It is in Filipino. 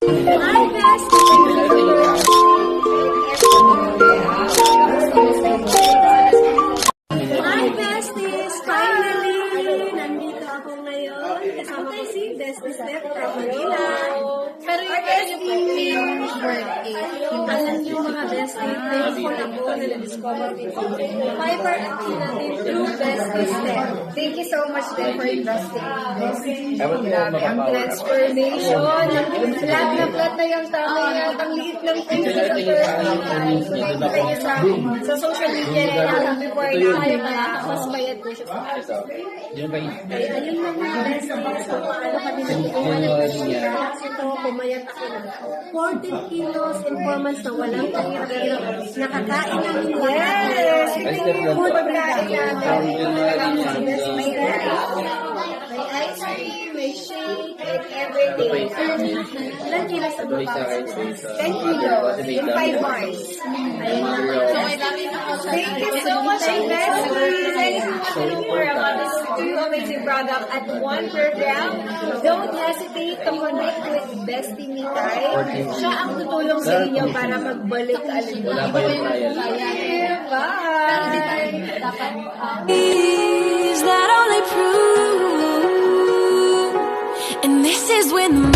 Hi, besties! Finally! Nandito ako ngayon. Kasama ko si Bestie Step from Manila. Pero yung bestie, alam niyo mga bestie, thankful ako na na-discover ko. Fiber ako natin through Bestie Step. Thank you so much then for investing in this. Ewan ko Grabe, ang transformation. Flat na yung tama niya. Ang liit ng face sa first time. So, nakikita niyo sa social media na natin before na ayaw mas bayad ko siya sa aso. Yun ba Kaya ayun mga besties, so paano kami nagtulungan ng ito, pumayat ako na 14 kilos in 4 months na walang kahirap-hirap. Nakakain namin Yes! Ito yung food pagkain natin. May ice cream, may shake, and everything. Ilan kilos sa baba? 10 kilos in 5 months. Thank you so much, investors. For about this two amazing product at one program. Don't hesitate to connect with Bestie Mitay. Siya ang tutulong sa inyo para magbalik alin. Wala pa yung trial. Bye! Is that all they prove? And this is when the